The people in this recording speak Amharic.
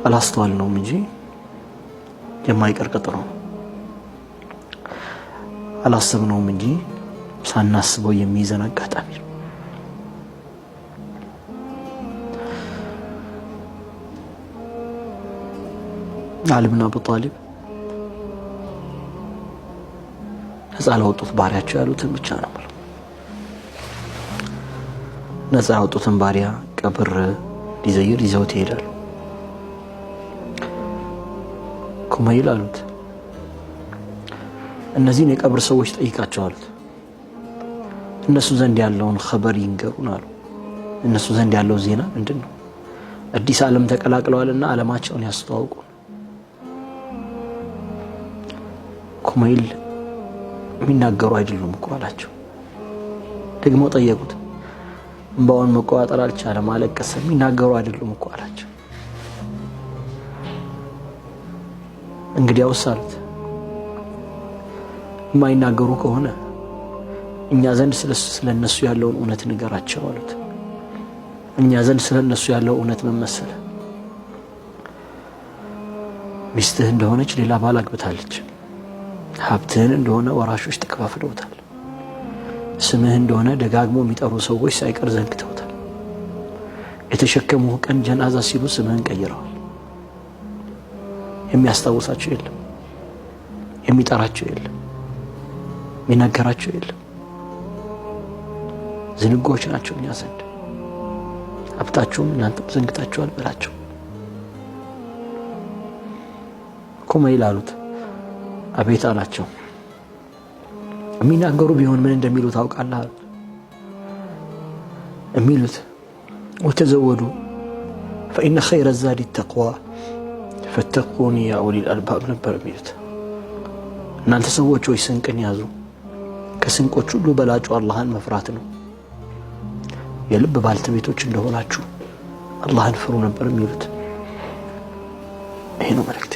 አላስተዋልነውም እንጂ የማይቀር ቀጠሮ ነው። አላሰብነውም እንጂ ሳናስበው የሚይዘን አጋጣሚ ነው። አሊ ብን አቢ ጣሊብ ነፃ ላወጡት ባሪያቸው ያሉትን ብቻ ነው ማለት። ነፃ ያወጡትን ባሪያ ቀብር ሊዘይር ይዘውት ይሄዳሉ። ኩመይል አሉት እነዚህን የቀብር ሰዎች ጠይቃቸው አሉት። እነሱ ዘንድ ያለውን ኸበር ይንገሩን አሉ። እነሱ ዘንድ ያለው ዜና ምንድነው? አዲስ ዓለም ተቀላቅለዋልና ዓለማቸውን ያስተዋውቁ። ኩመይል የሚናገሩ አይደሉም እኮ አላቸው። ደግሞ ጠየቁት። እንባውን መቆጣጠር አልቻለም፣ አለቀሰ። የሚናገሩ አይደሉም እኮ አላቸው። እንግዲያውስ አሉት የማይናገሩ ከሆነ እኛ ዘንድ ስለነሱ ያለውን እውነት ንገራቸው አሉት። እኛ ዘንድ ስለነሱ ያለው እውነት ምን መሰለህ? ሚስትህ እንደሆነች ሌላ ባል አግብታለች። ሀብትህን እንደሆነ ወራሾች ተከፋፍለውታል። ስምህ እንደሆነ ደጋግሞ የሚጠሩ ሰዎች ሳይቀር ዘንግተውታል። የተሸከሙህ ቀን ጀናዛ ሲሉ ስምህን ቀይረዋል። የሚያስታውሳቸው የለም፣ የሚጠራቸው የለም፣ የሚነገራቸው የለም። ዝንጎች ናቸው እኛ ዘንድ። ሀብታችሁም እናንተም ዘንግታችኋል በላቸው። ኩመይል አሉት አቤት አላቸው። የሚናገሩ ቢሆን ምን እንደሚሉ ታውቃለህ አሉት። የሚሉት ወተዘወዱ ፈኢነ ኸይረ ዛዲ ተቅዋ ፈተቁኒ ያ ኡሊል አልባብ ነበር የሚሉት። እናንተ ሰዎች ሆይ ስንቅን ያዙ፣ ከስንቆች ሁሉ በላጩ አላህን መፍራት ነው። የልብ ባልተቤቶች እንደሆናችሁ አላህን ፍሩ ነበር የሚሉት። ይሄ ነው መልእክት።